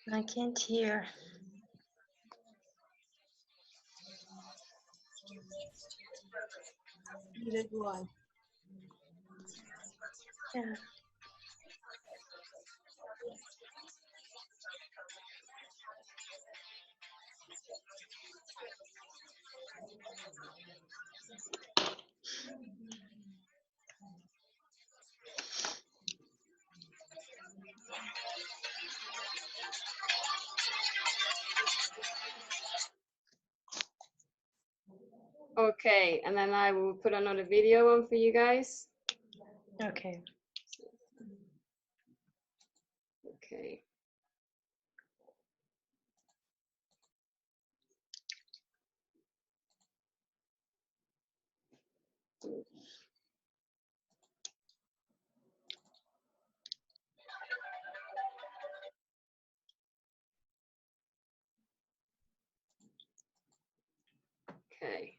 I can't hear. Neither do I. Yeah. Okay, and then I will put another video on for you guys. Okay. Okay. Okay.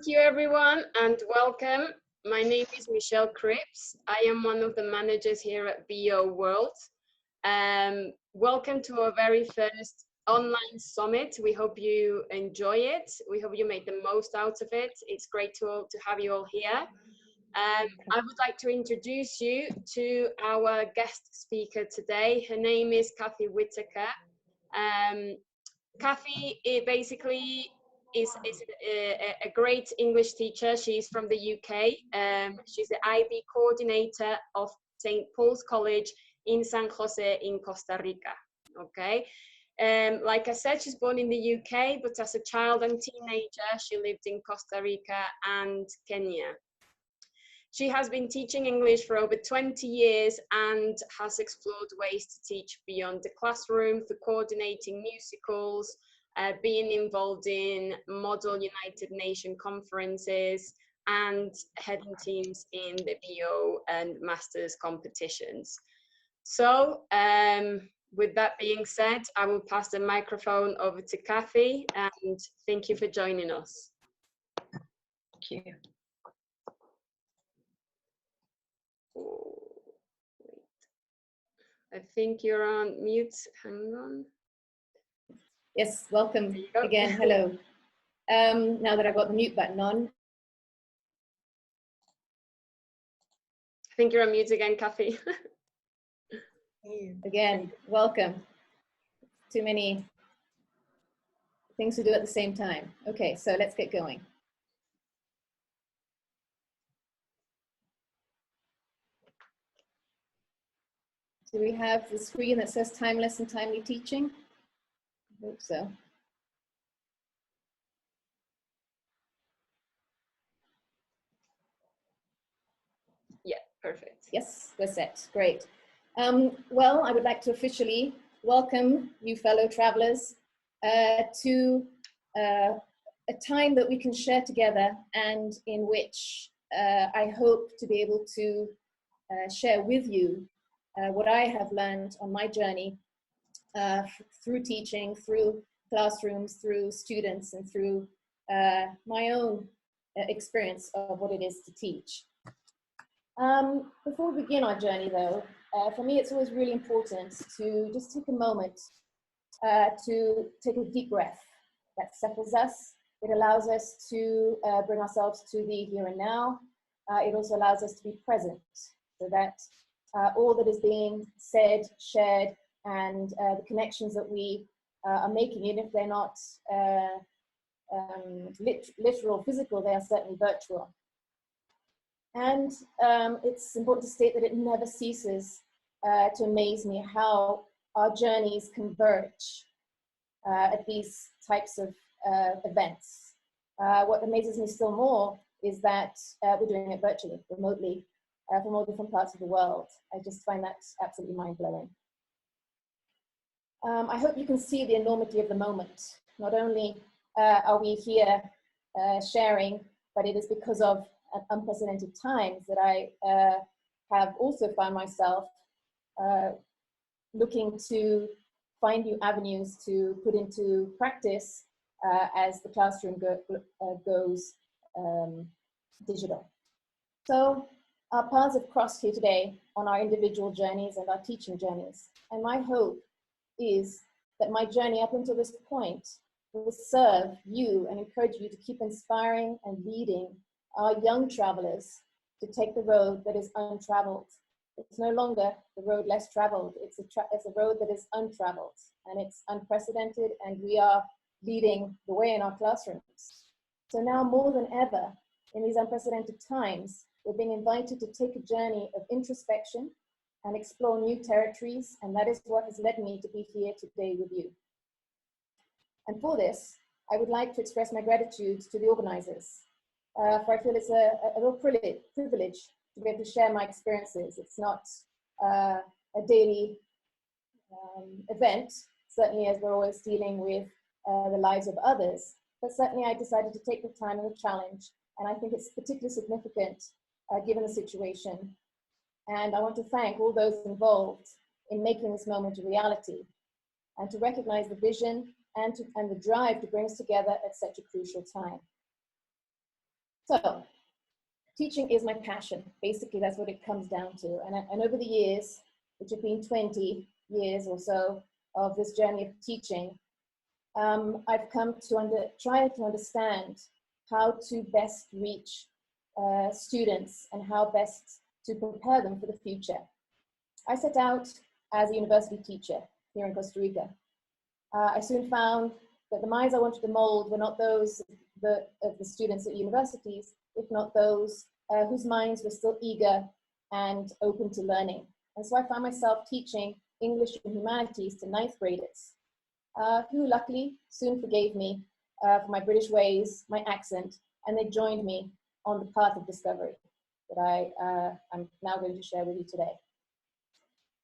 Thank you, everyone, and welcome. My name is Michelle Cripps. I am one of the managers here at BO World. Welcome to our very first online summit. We hope you enjoy it. We hope you make the most out of it. It's great to have you all here. I would like to introduce you to our guest speaker today. Her name is Cathy Whittaker. Cathy basically is a great English teacher. She's from the UK. She's the IB coordinator of St. Paul's College in San Jose in Costa Rica. Okay. Like I said, she's born in the UK, but as a child and teenager, she lived in Costa Rica and Kenya. She has been teaching English for over 20 years and has explored ways to teach beyond the classroom through coordinating musicals, being involved in Model United Nations conferences, and heading teams in the BO and Masters competitions. So, with that being said, I will pass the microphone over to Cathy, and thank you for joining us. Thank you. Oh, wait. I think you're on mute. Hang on. Yes, welcome again. Hello. Now that I've got the mute button on. I think you're on mute again, Cathy. Again, welcome. Too many things to do at the same time. Okay, so let's get going. Do we have the screen that says timeless and timely teaching? I hope so. Yeah, perfect. Yes, we're set. Great. Well, I would like to officially welcome you fellow travelers to a time that we can share together and in which I hope to be able to share with you what I have learned on my journey through teaching, through classrooms, through students, and through my own experience of what it is to teach. Before we begin our journey though, for me it's always really important to just take a moment to take a deep breath. That settles us. It allows us to bring ourselves to the here and now. It also allows us to be present so that all that is being said, shared, and the connections that we are making, even if they're not literal, physical, they are certainly virtual. And it's important to state that it never ceases to amaze me how our journeys converge at these types of events. What amazes me still more is that we're doing it virtually, remotely, from all different parts of the world. I just find that absolutely mind-blowing. I hope you can see the enormity of the moment. Not only are we here sharing, but it is because of unprecedented times that I have also found myself looking to find new avenues to put into practice as the classroom goes digital. So our paths have crossed here today on our individual journeys and our teaching journeys. And my hope is that my journey up until this point will serve you and encourage you to keep inspiring and leading our young travelers to take the road that is untraveled. It's no longer the road less traveled. It's a road that is untraveled, and it's unprecedented, and we are leading the way in our classrooms. So now more than ever, in these unprecedented times, we're being invited to take a journey of introspection and explore new territories, and that is what has led me to be here today with you. And for this, I would like to express my gratitude to the organizers, for I feel it's a real privilege to be able to share my experiences. It's not a daily event, certainly as we're always dealing with the lives of others, but certainly I decided to take the time and the challenge, and I think it's particularly significant given the situation. And I want to thank all those involved in making this moment a reality, and to recognize the vision and the drive to bring us together at such a crucial time. So, teaching is my passion. Basically, that's what it comes down to. And over the years, which have been 20 years or so of this journey of teaching, I've come to try to understand how to best reach students and how best to prepare them for the future. I set out as a university teacher here in Costa Rica. I soon found that the minds I wanted to mold were not those of the students at universities, if not those whose minds were still eager and open to learning. And so I found myself teaching English and humanities to 9th graders, who luckily soon forgave me for my British ways, my accent, and they joined me on the path of discovery that I'm now going to share with you today.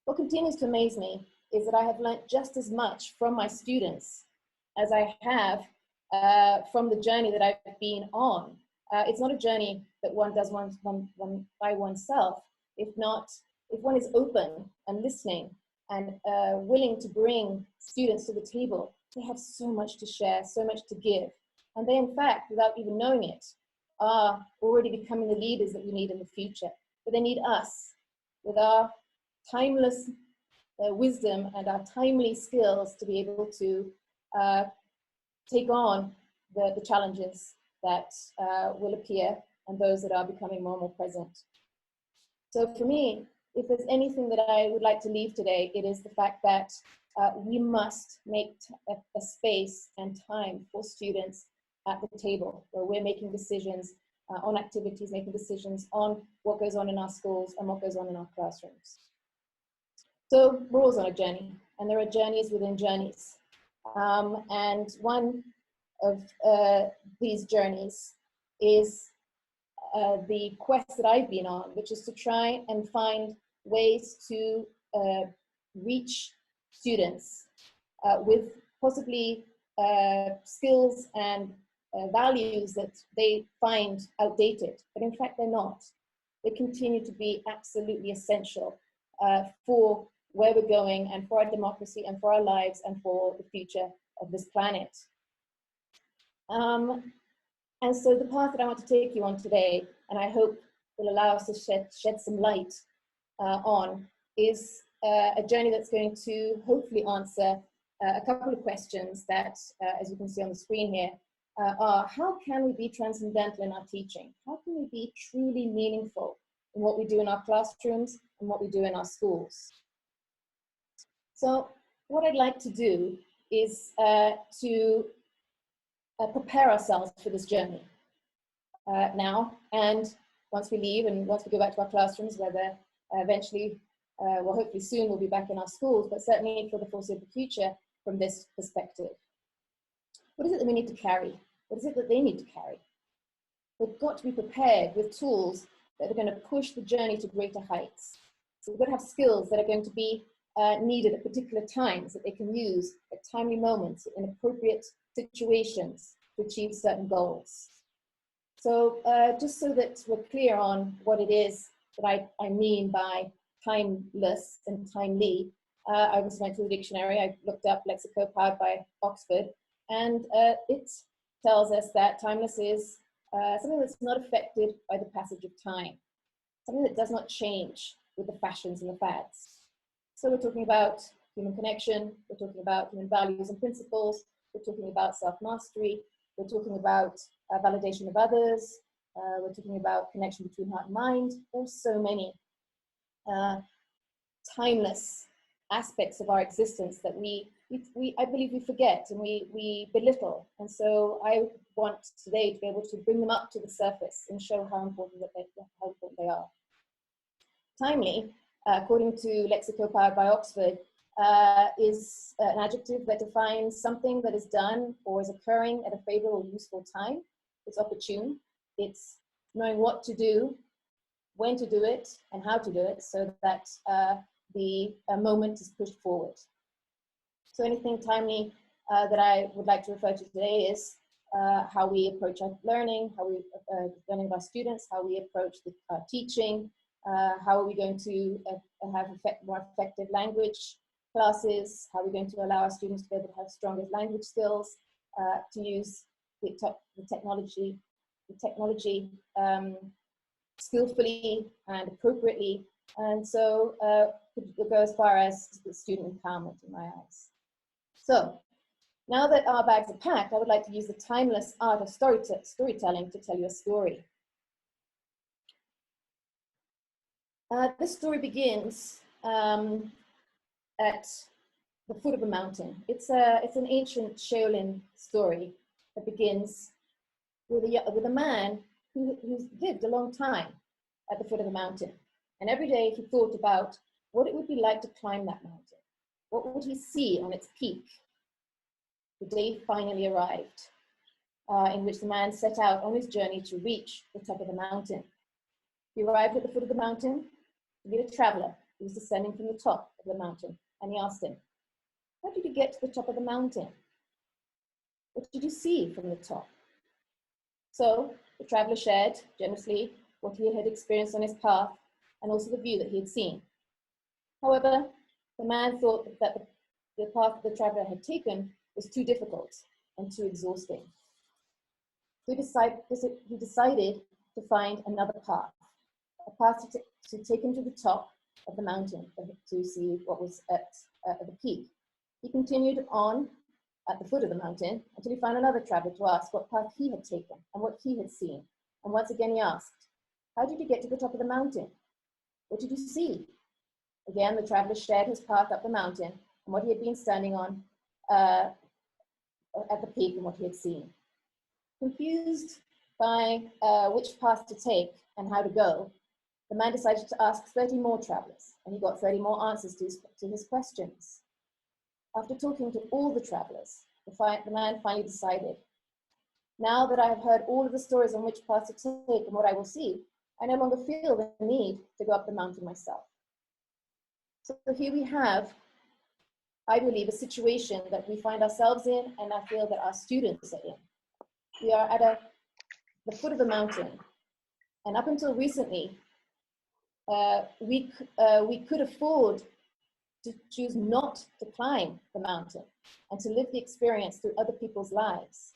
What continues to amaze me is that I have learned just as much from my students as I have from the journey that I've been on. It's not a journey that one does one by oneself, if one is open and listening and willing to bring students to the table. They have so much to share, so much to give. And they, in fact, without even knowing it, are already becoming the leaders that we need in the future. But they need us with our timeless wisdom and our timely skills to be able to take on the challenges that will appear and those that are becoming more and more present. So for me, if there's anything that I would like to leave today, it is the fact that we must make a space and time for students at the table where we're making decisions on activities, making decisions on what goes on in our schools and what goes on in our classrooms. So we're always on a journey, and there are journeys within journeys. And one of these journeys is the quest that I've been on, which is to try and find ways to reach students with possibly skills and values that they find outdated, but in fact they're not. They continue to be absolutely essential for where we're going and for our democracy and for our lives and for the future of this planet. And so the path that I want to take you on today, and I hope will allow us to shed some light on, is a journey that's going to hopefully answer a couple of questions that, as you can see on the screen here, are how can we be transcendental in our teaching? How can we be truly meaningful in what we do in our classrooms and what we do in our schools? So what I'd like to do is to prepare ourselves for this journey now, and once we leave and once we go back to our classrooms, whether eventually, well, hopefully soon we'll be back in our schools, but certainly for the foreseeable future from this perspective. What is it that we need to carry? What is it that they need to carry? We've got to be prepared with tools that are going to push the journey to greater heights. So we've got to have skills that are going to be needed at particular times that they can use at timely moments in appropriate situations to achieve certain goals. So just so that we're clear on what it is that I mean by timeless and timely, I was went to the dictionary. I looked up lexico powered by Oxford, and it tells us that timeless is something that's not affected by the passage of time, something that does not change with the fashions and the fads. So we're talking about human connection, we're talking about human values and principles, we're talking about self-mastery, we're talking about validation of others, we're talking about connection between heart and mind. There's so many timeless aspects of our existence that I believe we forget and we belittle. And so I want today to be able to bring them up to the surface and show how important they are. Timely, according to Lexico powered by Oxford, is an adjective that defines something that is done or is occurring at a favorable or useful time. It's opportune. It's knowing what to do, when to do it, and how to do it so that the moment is pushed forward. So anything timely that I would like to refer to today is how we approach our learning, how we learning of our students, how we approach the teaching, how are we going to have more effective language classes, how are we going to allow our students to be able to have stronger language skills, to use the technology the technology skillfully and appropriately, and so could go as far as student empowerment in my eyes. So now that our bags are packed, I would like to use the timeless art of storytelling to tell you a story. This story begins at the foot of a mountain. It's an ancient Shaolin story that begins with a man who's lived a long time at the foot of a mountain. And every day he thought about what it would be like to climb that mountain. What would he see on its peak? The day finally arrived, in which the man set out on his journey to reach the top of the mountain. He arrived at the foot of the mountain to meet a traveler who was descending from the top of the mountain, and he asked him, "How did you get to the top of the mountain? What did you see from the top?" So the traveler shared generously what he had experienced on his path and also the view that he had seen. However, the man thought that the path the traveler had taken was too difficult and too exhausting. So he decided to find another path, a path to take him to the top of the mountain to see what was at the peak. He continued on at the foot of the mountain until he found another traveler to ask what path he had taken and what he had seen. And once again he asked, "How did you get to the top of the mountain? What did you see?" Again, the traveler shared his path up the mountain and what he had been standing on at the peak and what he had seen. Confused by which path to take and how to go, the man decided to ask 30 more travelers, and he got 30 more answers to his questions. After talking to all the travelers, the man finally decided, "Now that I have heard all of the stories on which path to take and what I will see, I no longer feel the need to go up the mountain myself." So here we have, I believe, a situation that we find ourselves in, and I feel that our students are in. We are at the foot of the mountain, and up until recently, we could afford to choose not to climb the mountain and to live the experience through other people's lives.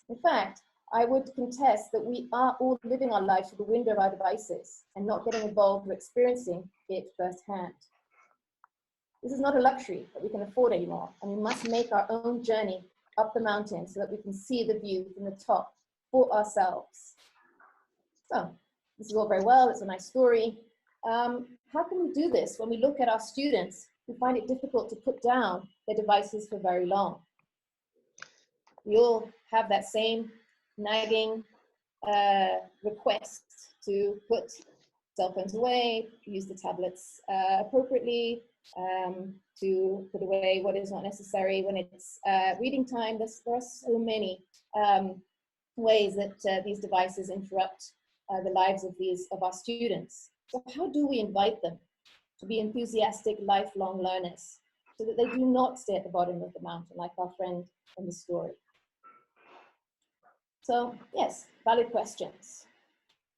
In fact, I would contest that we are all living our lives through the window of our devices and not getting involved or experiencing it firsthand. This is not a luxury that we can afford anymore, and we must make our own journey up the mountain so that we can see the view from the top for ourselves. So, this is all very well, it's a nice story. How can we do this when we look at our students who find it difficult to put down their devices for very long? We all have that same nagging request to put cell phones away, use the tablets appropriately, to put away what is not necessary when it's reading time. There are so many ways that these devices interrupt the lives of our students. So how do we invite them to be enthusiastic, lifelong learners so that they do not stay at the bottom of the mountain like our friend in the story? So yes, valid questions.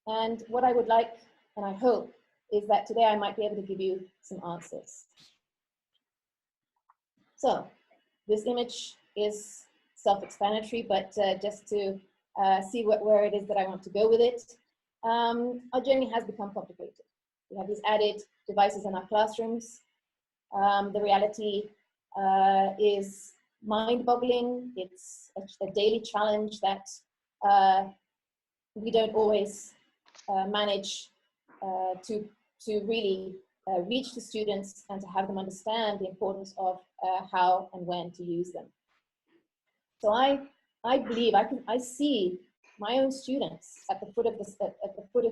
And what I would like, and I hope, is that today I might be able to give you some answers. So this image is self-explanatory, but just to see where it is that I want to go with it. Our journey has become complicated. We have these added devices in our classrooms. The reality is mind-boggling. It's a daily challenge that we don't always manage to really reach the students and to have them understand the importance of how and when to use them. So I believe I see my own students at the foot of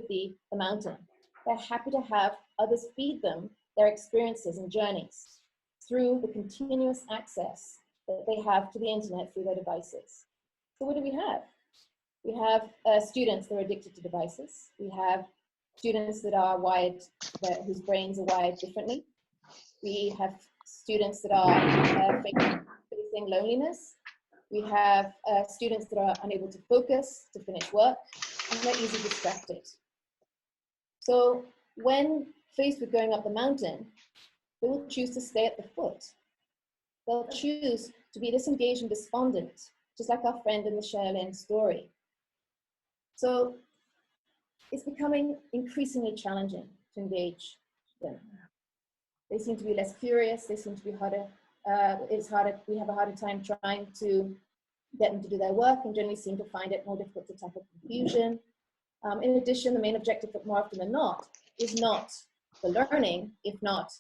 the mountain. They're happy to have others feed them their experiences and journeys through the continuous access that they have to the internet through their devices. So what do we have? We have students that are addicted to devices. We have students that are whose brains are wired differently. We have students that are facing loneliness. We have students that are unable to focus, to finish work, and they're easily distracted. So when faced with going up the mountain, they will choose to stay at the foot. They'll choose to be disengaged and despondent, just like our friend in the Shaolin story. So it's becoming increasingly challenging to engage them. They seem to be less curious, they seem to be harder, we have a harder time trying to get them to do their work, and generally seem to find it more difficult to tackle confusion. In addition, the main objective, more often than not, is not the learning, if not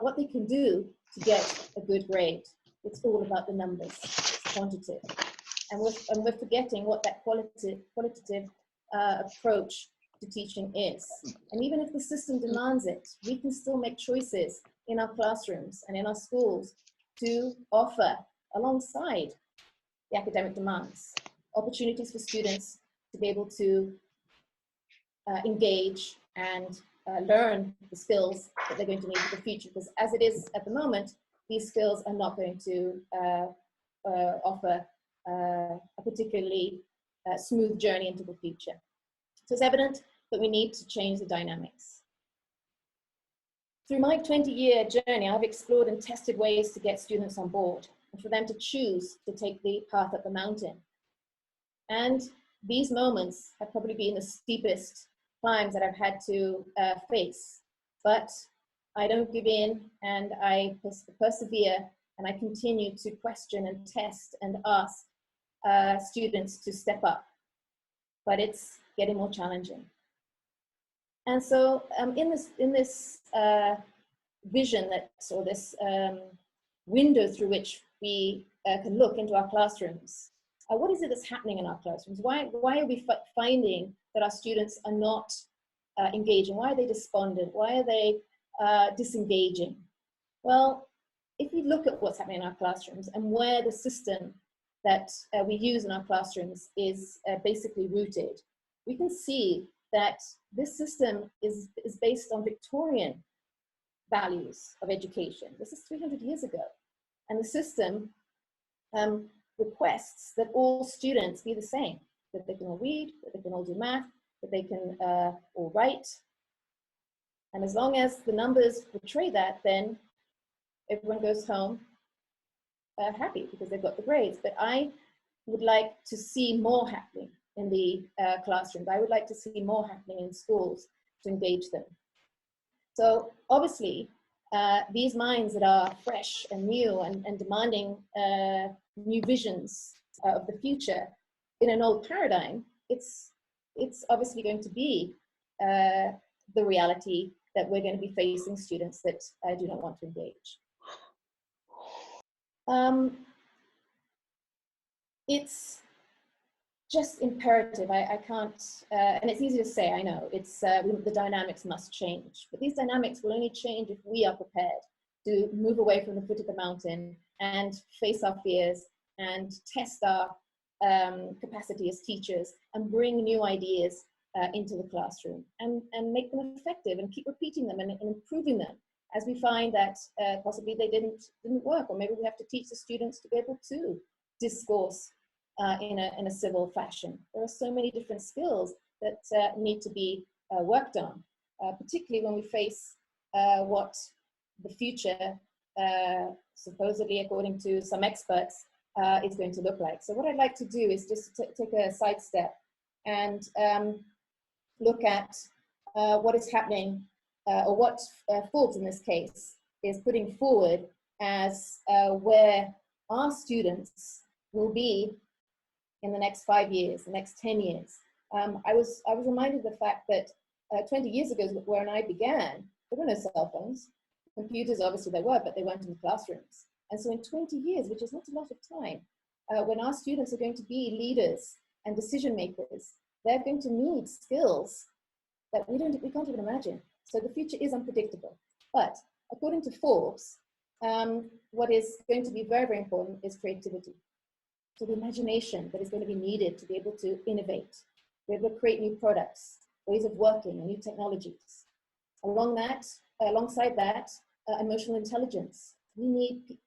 what they can do to get a good grade. It's all about the numbers, it's quantitative. And we're forgetting what that qualitative approach to teaching is. And even if the system demands it, we can still make choices in our classrooms and in our schools to offer, alongside the academic demands, opportunities for students to be able to engage and learn the skills that they're going to need for the future. Because as it is at the moment, these skills are not going to offer a particularly smooth journey into the future. So it's evident that we need to change the dynamics. Through my 20-year journey, I've explored and tested ways to get students on board and for them to choose to take the path up the mountain. And these moments have probably been the steepest climbs that I've had to face. But I don't give in, and I persevere, and I continue to question and test and ask students to step up. But it's getting more challenging. And so in this vision or this window through which we can look into our classrooms, what is it that's happening in our classrooms? Why are we finding that our students are not engaging? Why are they despondent? Why are they disengaging? Well, if we look at what's happening in our classrooms and where the system that we use in our classrooms is basically rooted, we can see that this system is based on Victorian values of education. This is 300 years ago. And the system requests that all students be the same, that they can all read, that they can all do math, that they can all write. And as long as the numbers portray that, then everyone goes home happy because they've got the grades. But I would like to see more happening in the classrooms. I would like to see more happening in schools to engage them. So obviously, these minds that are fresh and new and demanding new visions of the future in an old paradigm, it's obviously going to be the reality that we're going to be facing students that do not want to engage. It's just imperative. I can't, and it's easy to say, I know, it's the dynamics must change, but these dynamics will only change if we are prepared to move away from the foot of the mountain and face our fears and test our capacity as teachers and bring new ideas into the classroom and make them effective and keep repeating them and improving them as we find that possibly they didn't work, or maybe we have to teach the students to be able to discourse in a civil fashion. There are so many different skills that need to be worked on, particularly when we face what the future, supposedly according to some experts, is going to look like. So what I'd like to do is just take a sidestep and look at what is happening, or what Forbes in this case is putting forward as where our students will be in the next 5 years, the next 10 years. I was reminded of the fact that 20 years ago, when I began, there were no cell phones. Computers, obviously there were, but they weren't in the classrooms. And so in 20 years, which is not a lot of time, when our students are going to be leaders and decision makers, they're going to need skills that we can't even imagine. So the future is unpredictable. But according to Forbes, what is going to be very, very important is creativity. So the imagination that is going to be needed to be able to innovate, be able to create new products, ways of working, and new technologies. Alongside that, emotional intelligence. We need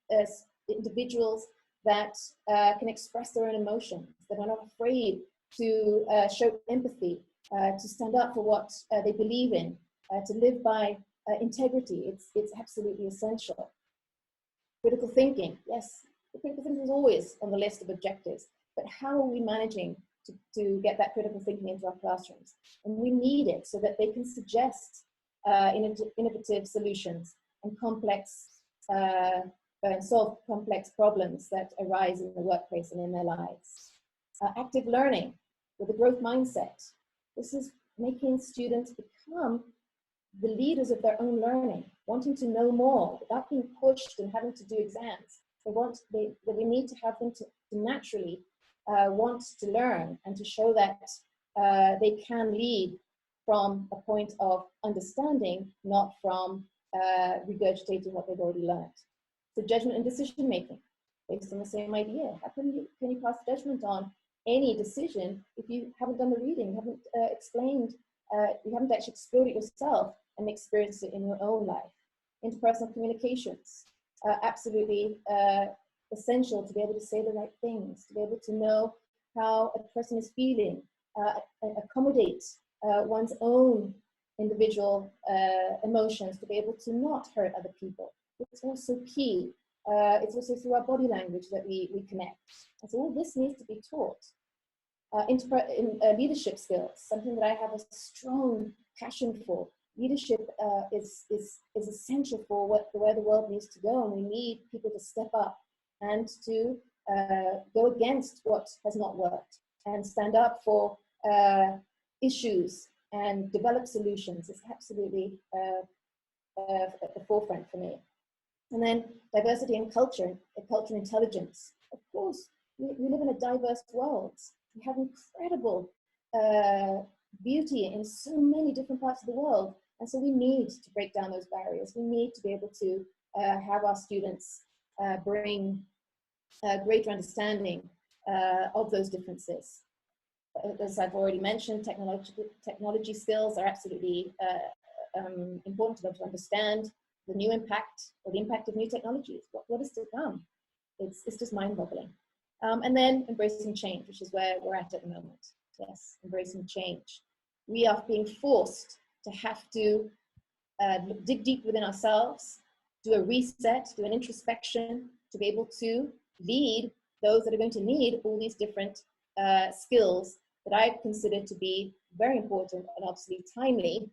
individuals that can express their own emotions, that are not afraid to show empathy, to stand up for what they believe in, to live by integrity. It's absolutely essential. Critical thinking, yes, critical thinking is always on the list of objectives, but how are we managing to get that critical thinking into our classrooms. And we need it so that they can suggest innovative solutions and solve complex problems that arise in the workplace and in their lives. Active learning with a growth mindset. This is making students become the leaders of their own learning, wanting to know more without being pushed and having to do exams. We need to have them to naturally want to learn and to show that they can lead from a point of understanding, not from regurgitating what they've already learned. So judgment and decision making, based on the same idea. How can you pass judgment on any decision if you haven't done the reading, you haven't explained, you haven't actually explored it yourself and experienced it in your own life? Interpersonal communications, absolutely essential to be able to say the right things, to be able to know how a person is feeling, accommodate one's own individual emotions, to be able to not hurt other people. It's also key. It's also through our body language that we connect. And so all this needs to be taught. Leadership skills, something that I have a strong passion for. Leadership is essential for where the world needs to go, and we need people to step up and to go against what has not worked and stand up for issues and develop solutions. It's absolutely at the forefront for me. And then diversity and culture intelligence. Of course, we live in a diverse world. We have incredible beauty in so many different parts of the world. And so we need to break down those barriers. We need to be able to have our students bring greater understanding of those differences. As I've already mentioned, technology skills are absolutely important to them to understand the new impact, or the impact of new technologies. What is to come? It's just mind-boggling. And then embracing change, which is where we're at the moment. Yes, embracing change. We are being forced to have to dig deep within ourselves, do a reset, do an introspection, to be able to lead those that are going to need all these different skills that I consider to be very important and obviously timely,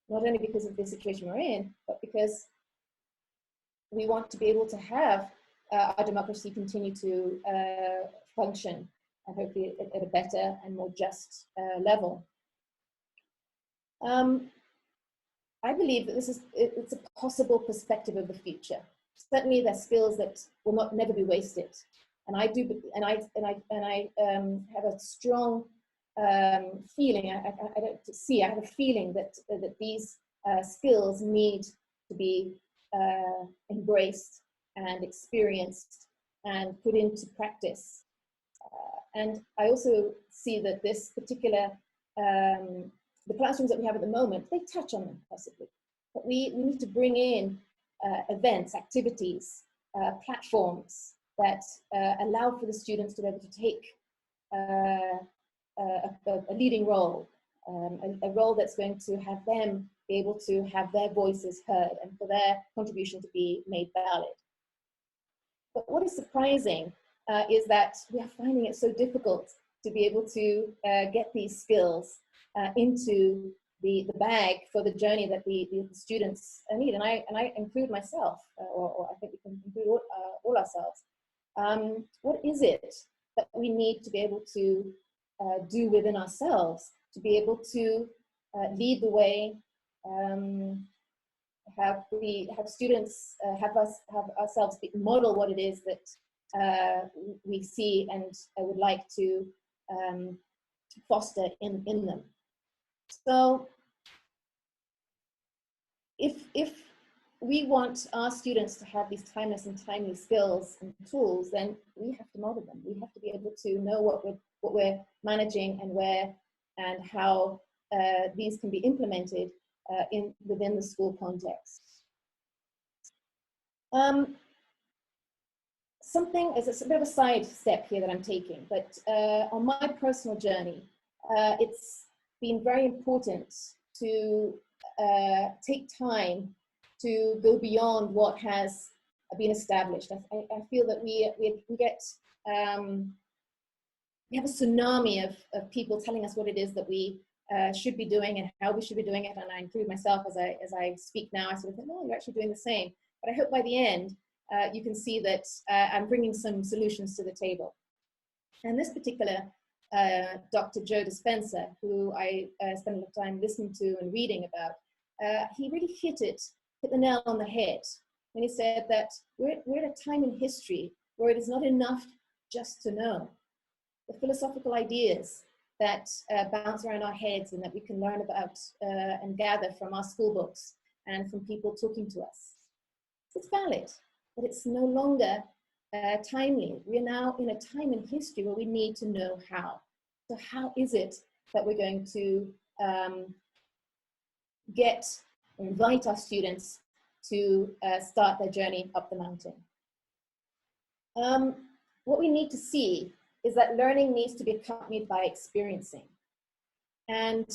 not only because of the situation we're in, but because we want to be able to have our democracy continue to function, and hopefully at a better and more just level. I believe that it's a possible perspective of the future. Certainly, there's skills that will never be wasted, and I do, and I have a strong feeling. I have a feeling that these skills need to be embraced and experienced and put into practice. And I also see that this particular, the classrooms that we have at the moment, they touch on them possibly. But we need to bring in events, activities, platforms that allow for the students to be able to take a leading role, a role that's going to have them be able to have their voices heard and for their contribution to be made valid. But what is surprising is that we are finding it so difficult to be able to get these skills into the bag for the journey that the students need. And I include myself, or I think we can include all ourselves. What is it that we need to be able to do within ourselves to be able to lead the way, have students, have ourselves model what it is that we see and would like to foster in them. So if we want our students to have these timeless and timely skills and tools, then we have to model them. We have to be able to know what we're managing and where and how these can be implemented within the school context. Something as a bit of a side step here that I'm taking, but on my personal journey, it's been very important to take time to go beyond what has been established. I feel that we we have a tsunami of people telling us what it is that we should be doing and how we should be doing it. And I include myself as I speak now. I sort of think, oh, you're actually doing the same. But I hope by the end, you can see that I'm bringing some solutions to the table. And this particular Dr. Joe Dispenza, who I spent a lot of time listening to and reading about, he really hit the nail on the head when he said that we're at a time in history where it is not enough just to know. The philosophical ideas that bounce around our heads and that we can learn about and gather from our school books and from people talking to us. It's valid, but it's no longer timely. We are now in a time in history where we need to know how. So how is it that we're going to invite our students to start their journey up the mountain? What we need to see is that learning needs to be accompanied by experiencing. And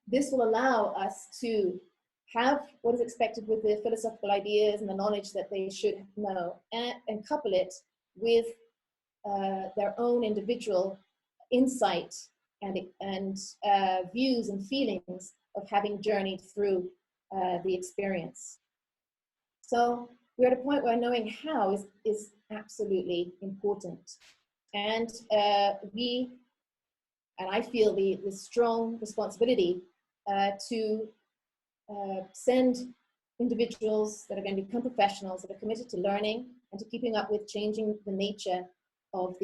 this will allow us to have what is expected with the philosophical ideas and the knowledge that they should know, and couple it with their own individual insight and views and feelings of having journeyed through the experience. So we're at a point where knowing how is absolutely important. And I feel the strong responsibility to send individuals that are going to become professionals that are committed to learning and to keeping up with changing the nature of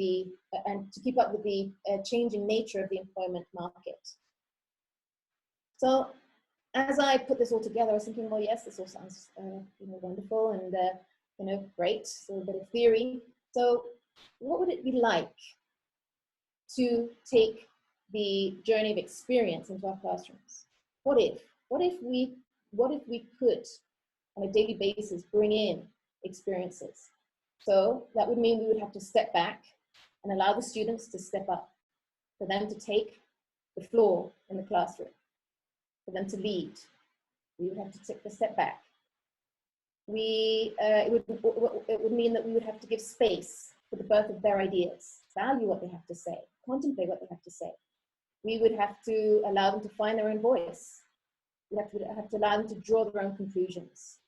and to keep up with the changing nature of the employment market. So as I put this all together, I was thinking, well, yes, this all sounds wonderful and great, so a bit of theory. So what would it be like to take the journey of experience into our classrooms? What if we could, on a daily basis, bring in experiences? So that would mean we would have to step back and allow the students to step up, for them to take the floor in the classroom, for them to lead. We would have to take a step back. It would mean that we would have to give space for the birth of their ideas, value what they have to say, contemplate what they have to say. We would have to allow them to find their own voice. We have to allow them to draw their own conclusions.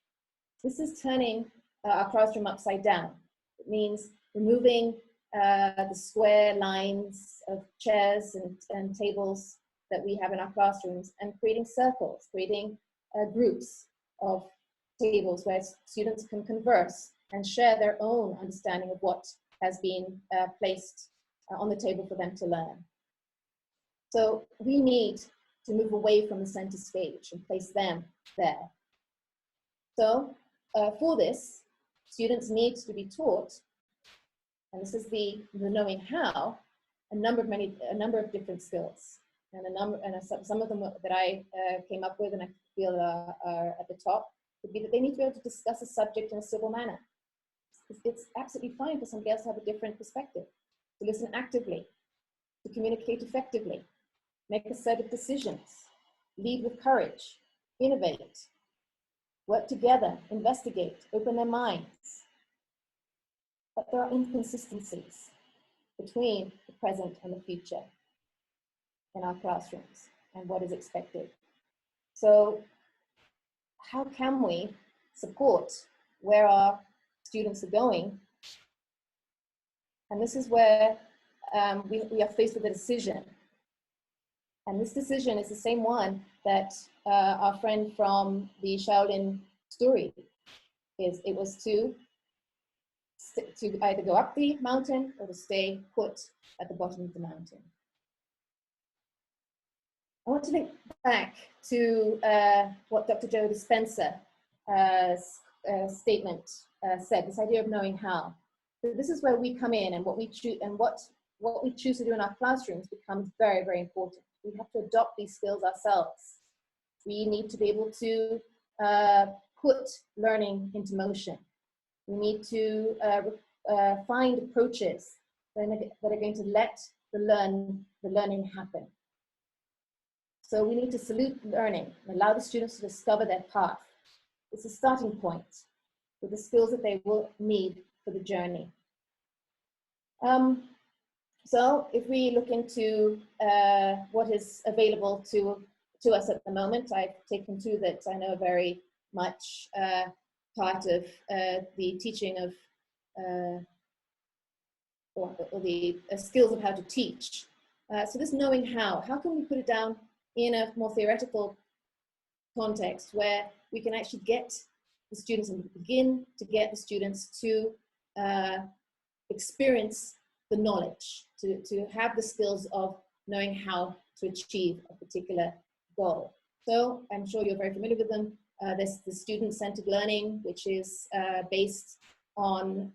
This is turning our classroom upside down. It means removing the square lines of chairs and tables that we have in our classrooms and creating circles, creating groups of tables where students can converse and share their own understanding of what has been placed on the table for them to learn. So we need to move away from the center stage and place them there. So for this, students need to be taught, and this is the knowing how, a number of different skills, and some of them that I came up with and I feel are at the top would be that they need to be able to discuss a subject in a civil manner. It's absolutely fine for somebody else to have a different perspective, to listen actively, to communicate effectively, make assertive decisions, lead with courage, innovate, work together, investigate, open their minds. But there are inconsistencies between the present and the future in our classrooms and what is expected. So how can we support where our students are going? And this is where we are faced with a decision. And this decision is the same one that our friend from the Shaolin story is. It was to either go up the mountain or to stay put at the bottom of the mountain. I want to link back to what Dr. Joe Dispenza's statement said, this idea of knowing how. So this is where we come in, and what we choose to do in our classrooms becomes very, very important. We have to adopt these skills ourselves. We need to be able to put learning into motion. We need to find approaches that are going to let the learning happen. So we need to salute learning and allow the students to discover their path. It's a starting point with the skills that they will need for the journey. So if we look into what is available to us at the moment, I've taken two that I know are very much part of the teaching of, or the skills of how to teach. So this knowing how can we put it down in a more theoretical context where we can actually get the students and begin to get the students to experience the knowledge, to have the skills of knowing how to achieve a particular goal. So I'm sure you're very familiar with them. There's the student-centered learning, which is based on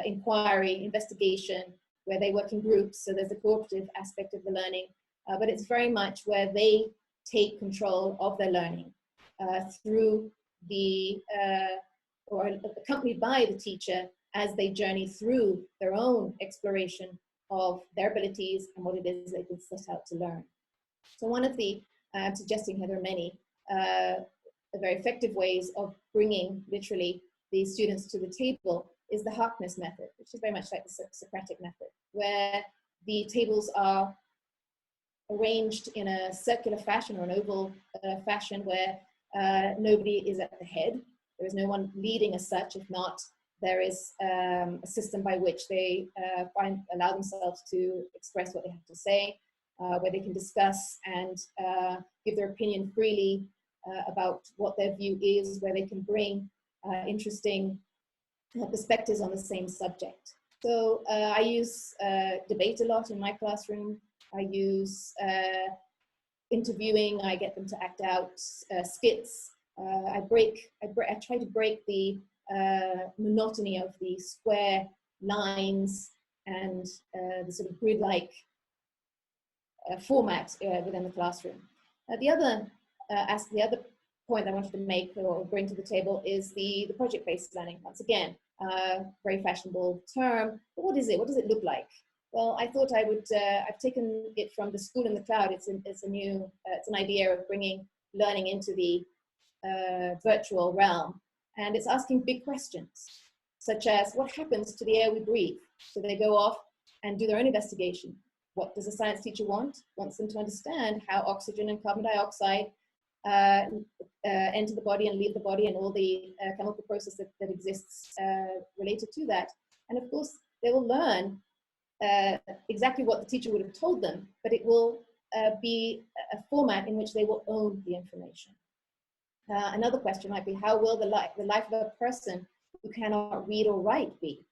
inquiry, investigation, where they work in groups. So there's the cooperative aspect of the learning, but it's very much where they take control of their learning through the, or accompanied by the teacher as they journey through their own exploration of their abilities and what it is they've been set out to learn. So one of the, I'm suggesting here there are many very effective ways of bringing literally the students to the table is the Hotness Method, which is very much like the Socratic method, where the tables are arranged in a circular fashion or an oval fashion where nobody is at the head. There is no one leading as such. If not, there is a system by which they allow themselves to express what they have to say, where they can discuss and give their opinion freely about what their view is, where they can bring interesting perspectives on the same subject. So I use debate a lot in my classroom. I use interviewing. I get them to act out skits. I try to break the monotony of the square lines and the sort of grid-like format within the classroom. The other point I wanted to make or bring to the table is the project-based learning. Once again, very fashionable term, but what is it? What does it look like? Well, I thought I would, I've taken it from the School in the Cloud. It's an idea of bringing learning into the virtual realm. And it's asking big questions, such as what happens to the air we breathe? So they go off and do their own investigation. What does a science teacher want? Wants them to understand how oxygen and carbon dioxide enter the body and leave the body and all the chemical process that exists related to that. And of course, they will learn exactly what the teacher would have told them, but it will be a format in which they will own the information. Another question might be, how will the life of a person who cannot read or write be?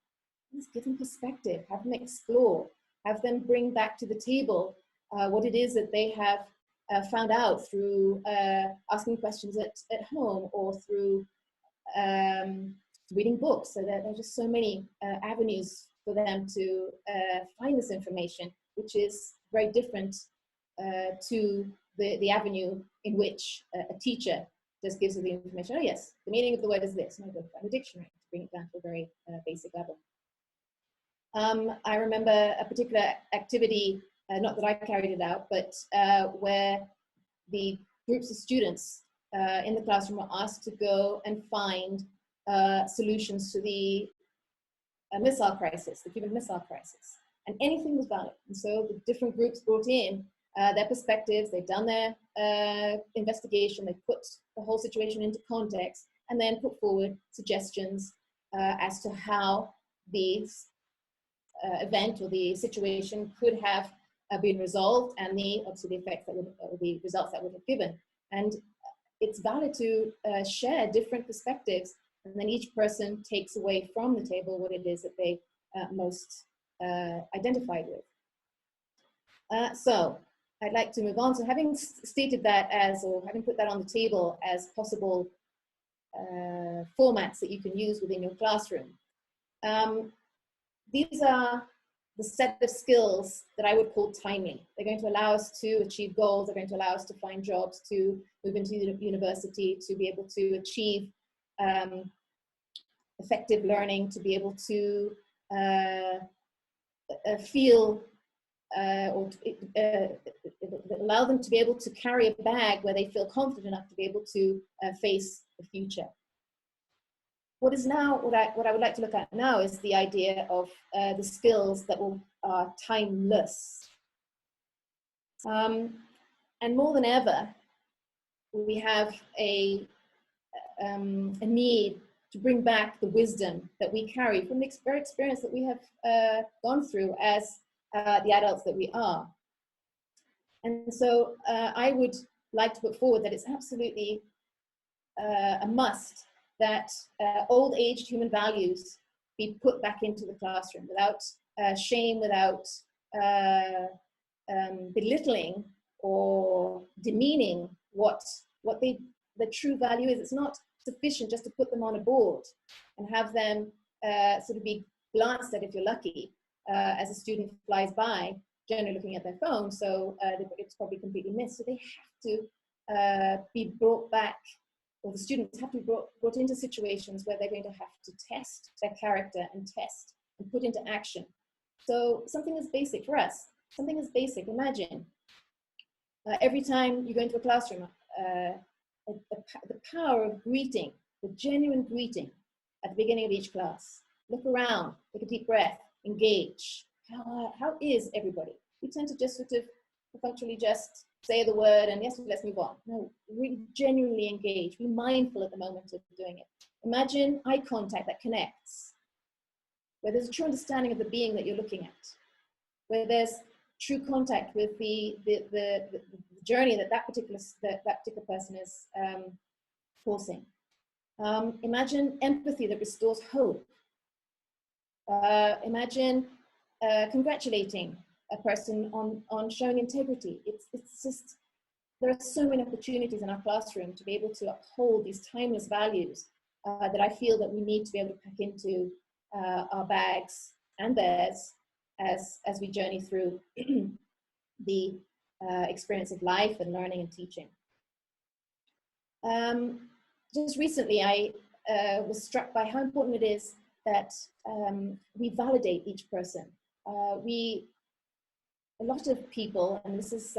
Let's give them perspective, have them explore, have them bring back to the table what it is that they have found out through asking questions at home or through reading books. So there are just so many avenues for them to find this information, which is very different to the avenue in which a teacher just gives you the information. Oh yes, the meaning of the word is this, and I go find a dictionary to bring it down to a very basic level. I remember a particular activity, not that I carried it out, but where the groups of students in the classroom were asked to go and find solutions to the missile crisis, the Cuban Missile Crisis, and anything was valid. And so the different groups brought in their perspectives, they've done their investigation, they put the whole situation into context, and then put forward suggestions as to how the event or the situation could have been resolved, and obviously the effects that would, or the results that would have given. And it's valid to share different perspectives, and then each person takes away from the table what it is that they most identified with. So I'd like to move on. So having stated that as, or having put that on the table as possible formats that you can use within your classroom, these are the set of skills that I would call timely. They're going to allow us to achieve goals. They're going to allow us to find jobs, to move into university, to be able to achieve effective learning, to be able to feel or allow them to be able to carry a bag where they feel confident enough to be able to face the future. What is now, what I would like to look at now is the idea of the skills that will are timeless. And more than ever, we have a need to bring back the wisdom that we carry from the experience that we have gone through as the adults that we are. And so I would like to put forward that it's absolutely a must that old-aged human values be put back into the classroom without shame, without belittling or demeaning what the true value is. It's not sufficient just to put them on a board and have them sort of be glanced at, if you're lucky, as a student flies by, generally looking at their phone, so it's probably completely missed. So they have to be brought back, or the students have to be brought into situations where they're going to have to test their character and test and put into action. So something as basic for us, something as basic, imagine every time you go into a classroom, the power of greeting, the genuine greeting at the beginning of each class. Look around, take a deep breath, engage. How is everybody? We tend to just sort of perfunctorily just say the word and yes, let's move on. No, really genuinely engage. Be mindful at the moment of doing it. Imagine eye contact that connects, where there's a true understanding of the being that you're looking at, where there's true contact with the journey that particular person is coursing. Imagine empathy that restores hope. Imagine congratulating a person on showing integrity. It's just, there are so many opportunities in our classroom to be able to uphold these timeless values that I feel that we need to be able to pack into our bags and theirs as we journey through the experience of life and learning and teaching. Just recently, I was struck by how important it is that we validate each person. A lot of people, and this is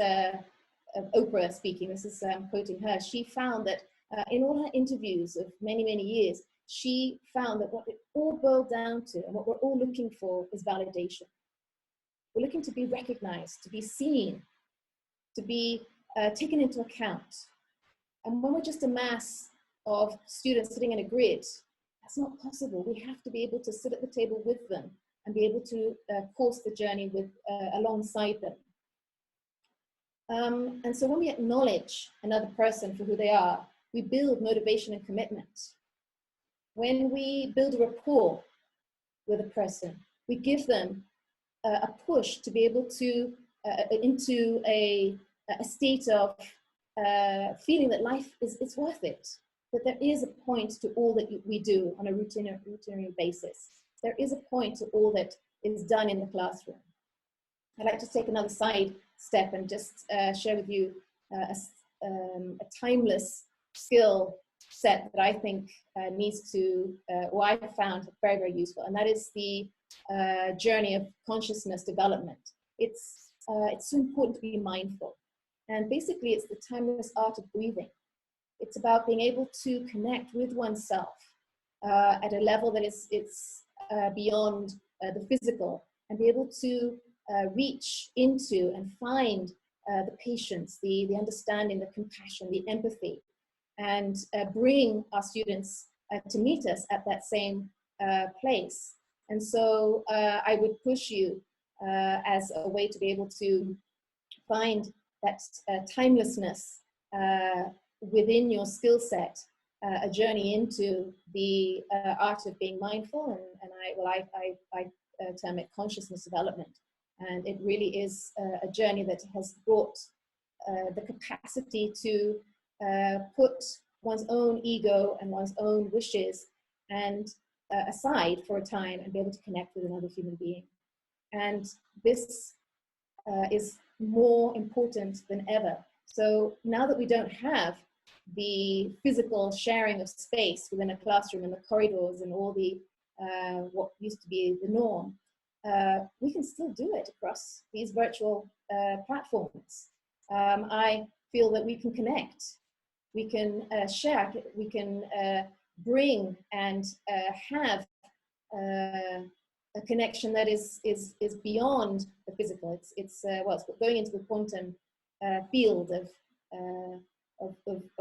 Oprah speaking, this is quoting her, she found that in all her interviews of many, many years, she found that what it all boiled down to and what we're all looking for is validation. We're looking to be recognized, to be seen, to be taken into account. And when we're just a mass of students sitting in a grid, that's not possible. We have to be able to sit at the table with them and be able to course the journey with alongside them. And so when we acknowledge another person for who they are, we build motivation and commitment. When we build a rapport with a person, we give them a push to be able to, into a state of feeling that life is worth it, that there is a point to all that we do on a routine basis. There is a point to all that is done in the classroom. I'd like to take another side step and just share with you a timeless skill set that I think needs to, or I found very, very useful, and that is the journey of consciousness development. It's so important to be mindful. And basically, it's the timeless art of breathing. It's about being able to connect with oneself at a level that is beyond the physical, and be able to reach into and find the patience, the understanding, the compassion, the empathy, and bring our students to meet us at that same place. And so I would push you as a way to be able to find that timelessness within your skill set, a journey into the art of being mindful, and I term it consciousness development. And it really is a journey that has brought the capacity to put one's own ego and one's own wishes and aside for a time and be able to connect with another human being. And this is more important than ever. So now that we don't have the physical sharing of space within a classroom and the corridors and all the what used to be the norm, we can still do it across these virtual platforms. I feel that we can connect, we can share, we can bring and have a connection that is beyond the physical. It's going into the quantum field of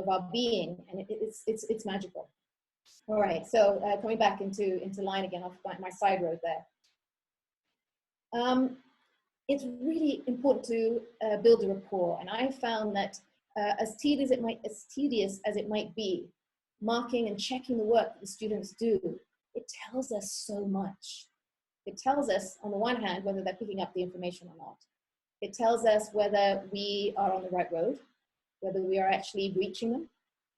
our being, and it's magical. All right, so coming back into line again, I'll find my side road there. It's really important to build a rapport, and I found that as tedious as it might be, marking and checking the work that the students do, it tells us so much. It tells us, on the one hand, whether they're picking up the information or not. It tells us whether we are on the right road, whether we are actually reaching them.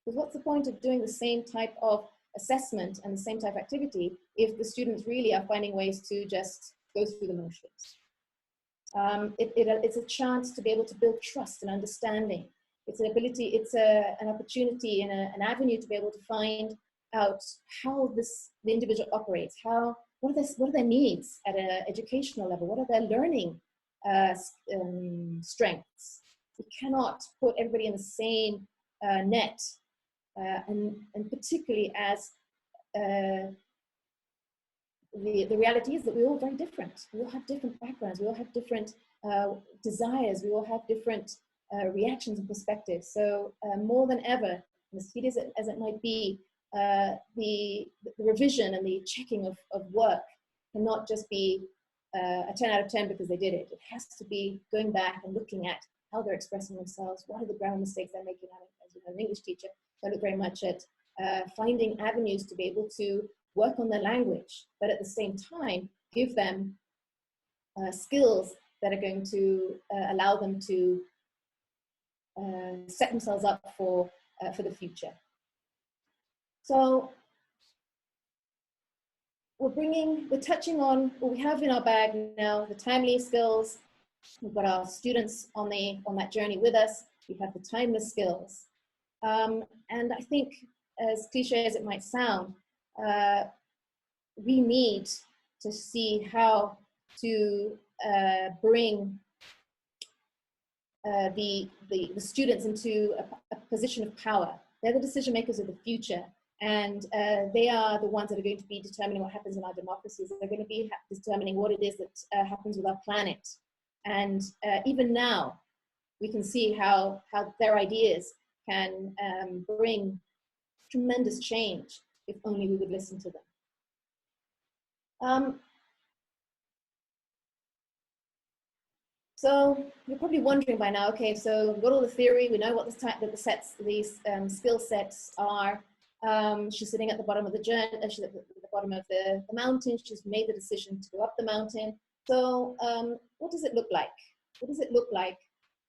Because what's the point of doing the same type of assessment and the same type of activity if the students really are finding ways to just go through the motions? It's a chance to be able to build trust and understanding. It's an ability, it's an opportunity and an avenue to be able to find out how the individual operates, what are their needs at an educational level, what are their learning strengths. We cannot put everybody in the same net, and particularly as the reality is that we're all very different. We all have different backgrounds. We all have different desires. We all have different reactions and perspectives. So more than ever, as tedious as it might be, the revision and the checking of work cannot just be a 10 out of 10 because they did it. It has to be going back and looking at how they're expressing themselves, what are the grammar mistakes they're making. As you know, an English teacher, I look very much at finding avenues to be able to work on their language, but at the same time, give them skills that are going to allow them to set themselves up for the future. So we're touching on what we have in our bag now, the timely skills. We've got our students on that journey with us. We have the timeless skills. And I think, as cliche as it might sound, we need to see how to bring the students into a position of power. They're the decision makers of the future, and they are the ones that are going to be determining what happens in our democracies. They're going to be determining what it is that happens with our planet. And even now, we can see how their ideas can bring tremendous change if only we would listen to them. So you're probably wondering by now, okay, so we've got all the theory, we know what these skill sets are. She's sitting at the bottom of the journey, she's at the bottom of the mountain, she's made the decision to go up the mountain. So what does it look like? What does it look like,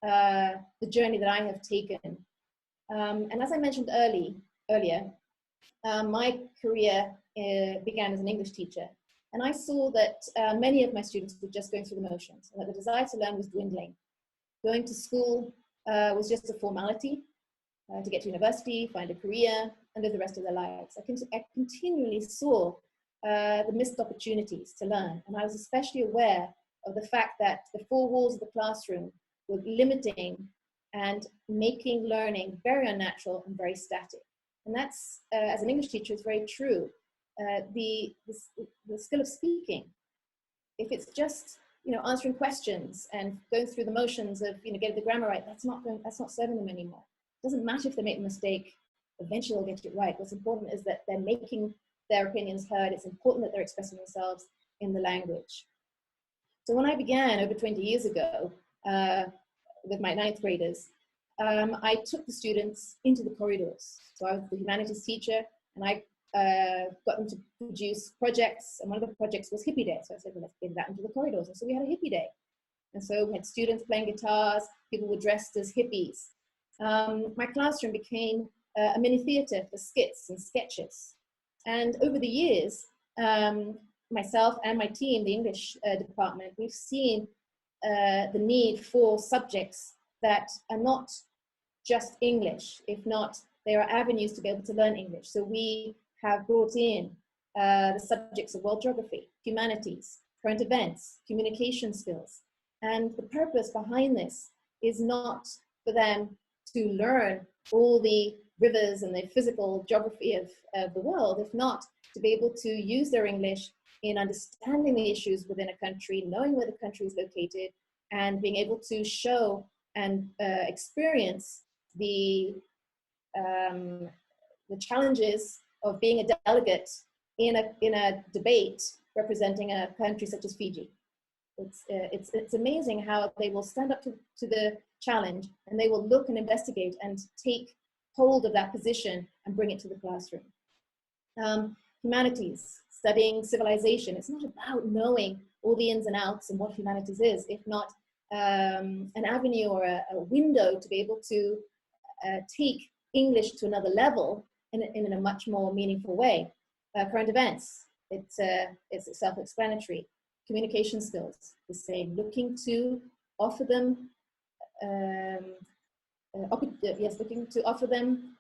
the journey that I have taken? And as I mentioned earlier, my career began as an English teacher. And I saw that many of my students were just going through the motions, and that the desire to learn was dwindling. Going to school was just a formality to get to university, find a career, and live the rest of their lives. I continually saw the missed opportunities to learn. And I was especially aware of the fact that the four walls of the classroom were limiting and making learning very unnatural and very static. And that's, as an English teacher, is very true. The skill of speaking, if it's just answering questions and going through the motions of getting the grammar right, that's not serving them anymore. It doesn't matter if they make a mistake, eventually they'll get it right. What's important is that they're making their opinions heard. It's important that they're expressing themselves in the language. So when I began over 20 years ago with my 9th graders, I took the students into the corridors. So I was the humanities teacher, and I got them to produce projects, and one of the projects was Hippie Day. So I said, well, let's get that into the corridors. And so we had a Hippie Day. And so we had students playing guitars, people were dressed as hippies. My classroom became a mini theater for skits and sketches. And over the years, myself and my team, the English department, we've seen the need for subjects that are not just English. If not, there are avenues to be able to learn English. So we have brought in the subjects of world geography, humanities, current events, communication skills. And the purpose behind this is not for them to learn all the rivers and the physical geography of the world. If not, to be able to use their English in understanding the issues within a country, knowing where the country is located, and being able to show and experience the challenges of being a delegate in a debate representing a country such as Fiji. It's amazing how they will stand up to the challenge, and they will look and investigate and take hold of that position and bring it to the classroom. Humanities, studying civilization. It's not about knowing all the ins and outs and what humanities is, if not an avenue or a window to be able to take English to another level in a much more meaningful way. Current events, it's self-explanatory. Communication skills, the same. Looking to offer them, looking to offer them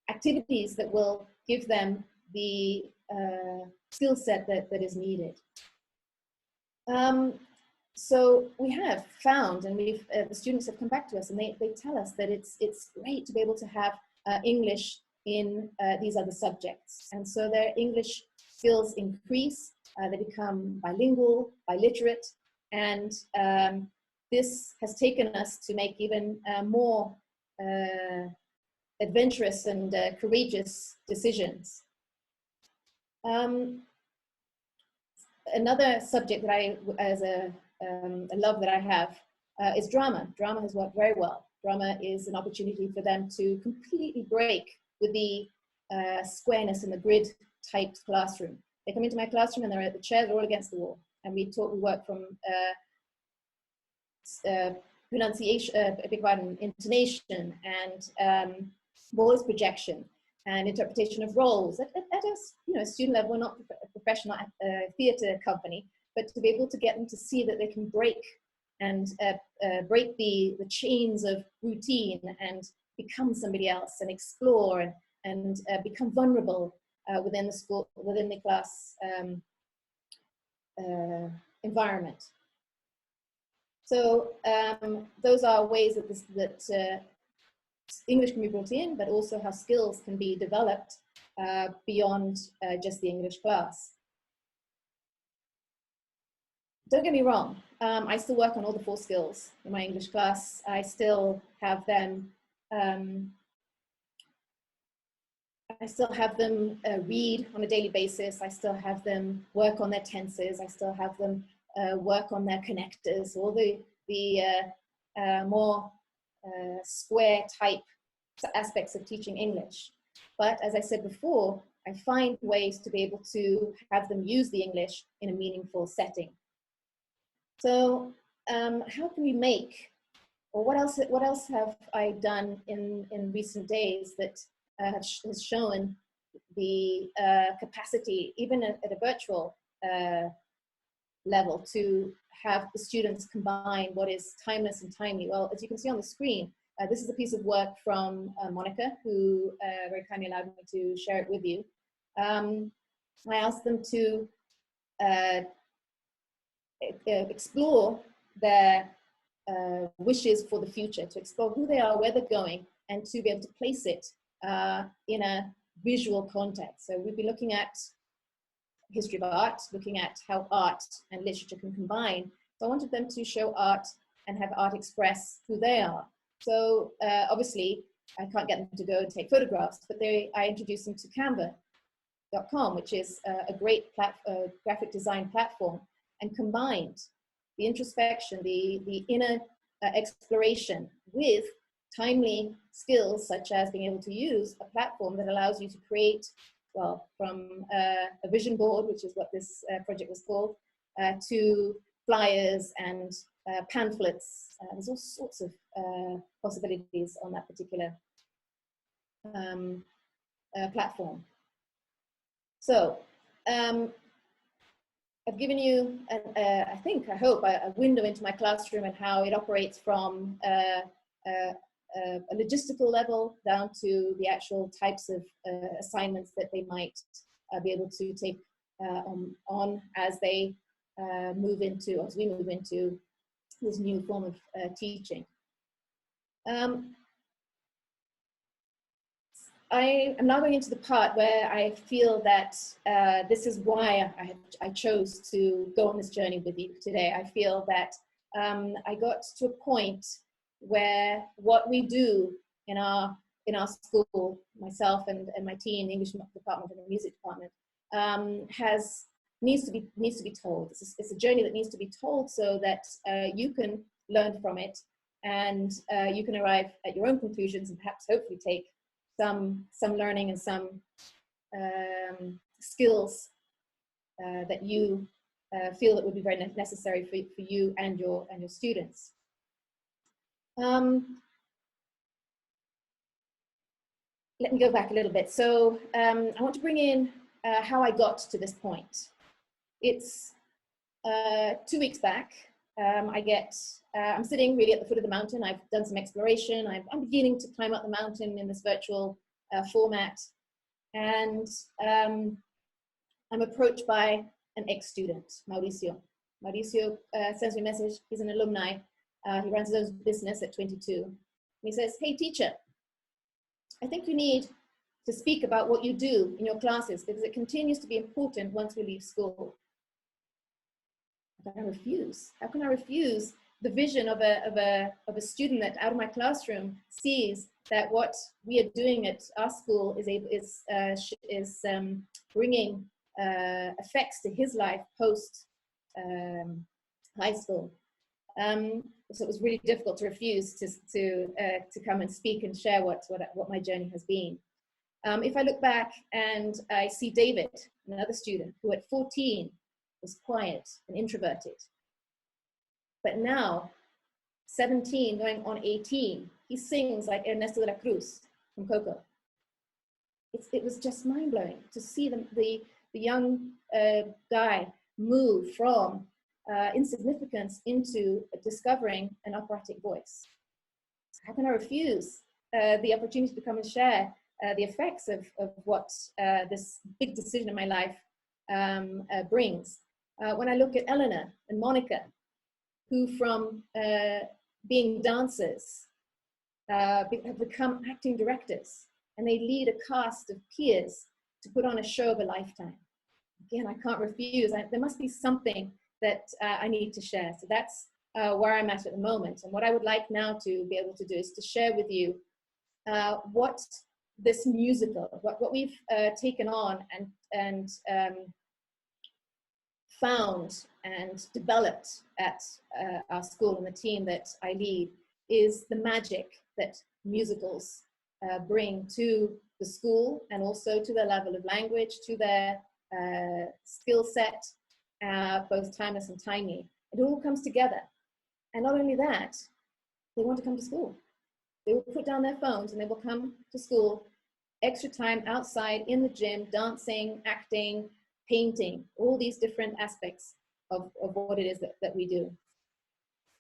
activities that will give them the skill set that is needed. So we have found, and we've the students have come back to us, and they tell us that it's great to be able to have English in these other subjects, and so their English skills increase. They become bilingual, biliterate, and this has taken us to make even more adventurous and courageous decisions. Another subject that I, as a love that I have, is drama. Drama has worked very well. Drama is an opportunity for them to completely break with the squareness and the grid type classroom. They come into my classroom and the chairs are all against the wall, and we work from pronunciation, intonation, and voice projection, and interpretation of roles at a student level. We're not a professional theatre company, but to be able to get them to see that they can break and break the chains of routine and become somebody else, and explore and become vulnerable within the school, within the class environment. So those are ways that English can be brought in, but also how skills can be developed beyond just the English class. Don't get me wrong, I still work on all the 4 skills in my English class. I still have them read on a daily basis. I still have them work on their tenses. I still have them work on their connectors, all the more square type aspects of teaching English. But as I said before, I find ways to be able to have them use the English in a meaningful setting. So how can we make, or what else have I done in recent days that has shown the capacity, even at a virtual level, to have the students combine what is timeless and timely? Well, as you can see on the screen, this is a piece of work from Monica, who very kindly allowed me to share it with you. I asked them to explore their wishes for the future, to explore who they are, where they're going, and to be able to place it in a visual context. So we've been looking at history of art, looking at how art and literature can combine. So I wanted them to show art and have art express who they are. So obviously, I can't get them to go and take photographs, but I introduced them to Canva.com, which is a great graphic design platform, and combined the introspection, the inner exploration with timely skills, such as being able to use a platform that allows you to create, well, from a vision board, which is what this project was called, to flyers and pamphlets. There's all sorts of possibilities on that particular platform. So I've given you, I hope, a window into my classroom and how it operates from a logistical level down to the actual types of assignments that they might be able to take on as they move into, as we move into this new form of teaching. I am now going into the part where I feel that this is why I chose to go on this journey with you today. I feel that I got to a point where what we do in our school, myself and my team, the English department and the music department, needs to be told. It's a journey that needs to be told so that you can learn from it, and you can arrive at your own conclusions and perhaps hopefully take some learning and some skills that you feel that would be very necessary for you and your students. Let me go back a little bit. So I want to bring in how I got to this point. It's 2 weeks back. I'm sitting really at the foot of the mountain. I've done some exploration. I'm beginning to climb up the mountain in this virtual format. And I'm approached by an ex-student, Mauricio. Mauricio sends me a message. He's an alumni. He runs his own business at 22. And he says, "Hey, teacher, I think you need to speak about what you do in your classes because it continues to be important once we leave school." How can I refuse? How can I refuse the vision of a student that out of my classroom sees that what we are doing at our school is bringing effects to his life post high school. So it was really difficult to refuse to come and speak and share what my journey has been. If I look back and I see David, another student who at 14 was quiet and introverted, but now 17 going on 18, he sings like Ernesto de la Cruz from Coco. It was just mind-blowing to see the young guy move from insignificance into discovering an operatic voice. How can I refuse the opportunity to come and share the effects of what this big decision in my life brings? When I look at Eleanor and Monica, who from being dancers have become acting directors, and they lead a cast of peers to put on a show of a lifetime. Again, I can't refuse. There must be something that I need to share. So that's where I'm at the moment. And what I would like now to be able to do is to share with you what this musical, what we've taken on and found and developed at our school and the team that I lead is the magic that musicals bring to the school and also to their level of language, to their skill set, both timeless and timely. It all comes together. And not only that, they want to come to school. They will put down their phones and they will come to school, extra time outside in the gym, dancing, acting, painting, all these different aspects of what it is that we do.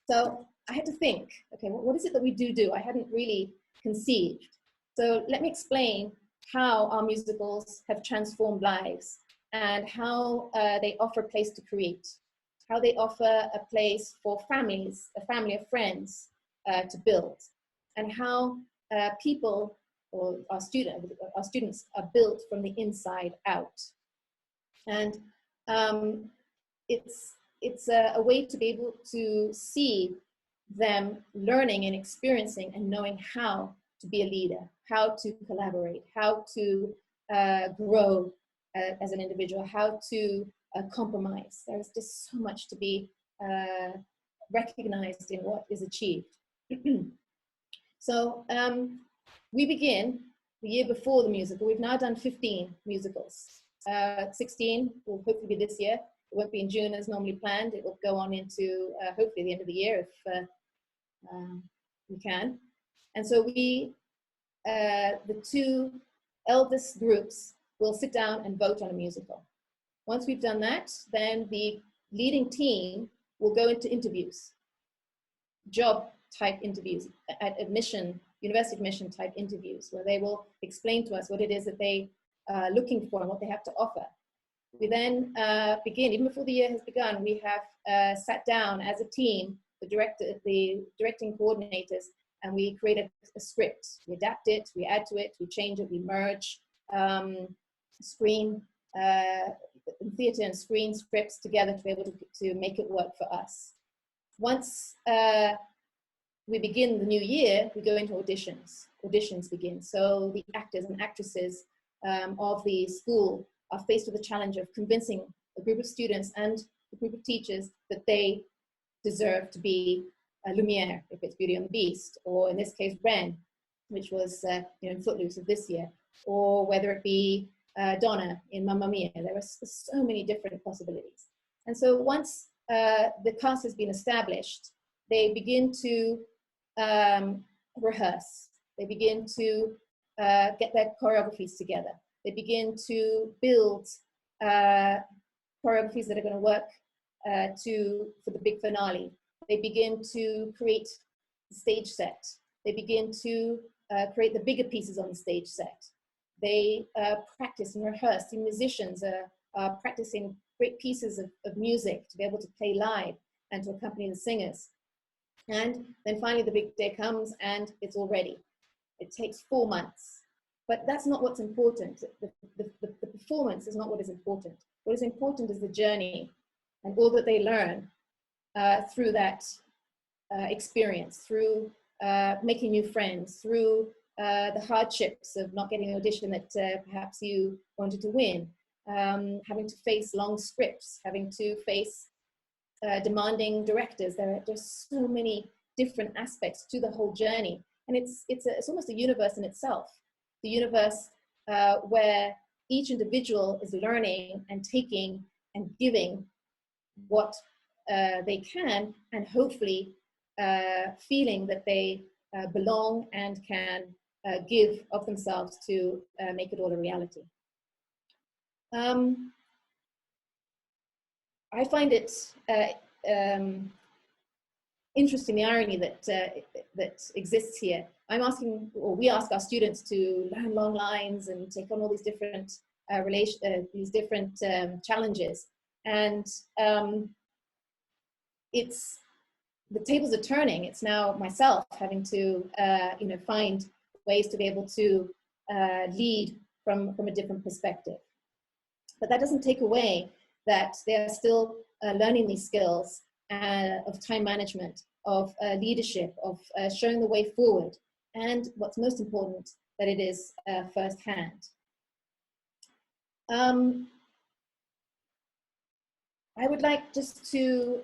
So I had to think, okay, what is it that we do? I hadn't really conceived. So let me explain how our musicals have transformed lives and how they offer a place to create, how they offer a place for families, a family of friends to build, and how people or our students are built from the inside out. And it's a way to be able to see them learning and experiencing and knowing how to be a leader, how to collaborate, how to grow as an individual, how to compromise. There's just so much to be recognized in what is achieved. So we begin the year before the musical. We've now done 15 musicals. 16 will hopefully be this year. It won't be in June as normally planned. It will go on into hopefully the end of the year if we can. And so we, the two eldest groups will sit down and vote on a musical. Once we've done that, then the leading team will go into interviews, job type interviews, at admission, university admission type interviews, where they will explain to us what it is that they are looking for and what they have to offer. We then begin, even before the year has begun, we have sat down as a team, the directing coordinators, and we create a script. We adapt it, we add to it, we change it, we merge screen, theatre and screen scripts together to be able to make it work for us. Once we begin the new year, we go into auditions. Auditions begin. So the actors and actresses of the school are faced with the challenge of convincing a group of students and a group of teachers that they deserve to be Lumiere, if it's Beauty and the Beast, or in this case, Ren, which was in Footloose of this year, or whether it be Donna in Mamma Mia. There are so many different possibilities. And so once the cast has been established, they begin to rehearse. They begin to get their choreographies together. They begin to build choreographies that are going to work for the big finale. They begin to create the stage set. They begin to create the bigger pieces on the stage set. They practice and rehearse. The musicians are practicing great pieces of music to be able to play live and to accompany the singers. And then finally the big day comes and it's all ready. It takes 4 months. But that's not what's important. The performance is not what is important. What is important is the journey and all that they learn through that experience, through making new friends, through the hardships of not getting an audition that perhaps you wanted to win, having to face long scripts, having to face demanding directors. There's so many different aspects to the whole journey. And it's almost a universe in itself. The universe where each individual is learning and taking and giving what they can, and hopefully feeling that they belong and can give of themselves to make it all a reality. I find it interesting, the irony that exists here. I'm asking, or we ask our students to learn long lines and take on all these different challenges, and the tables are turning. It's now myself having to find ways to be able to lead from a different perspective. But that doesn't take away that they're still learning these skills of time management, of leadership, of showing the way forward, and what's most important, that it is firsthand. I would like just to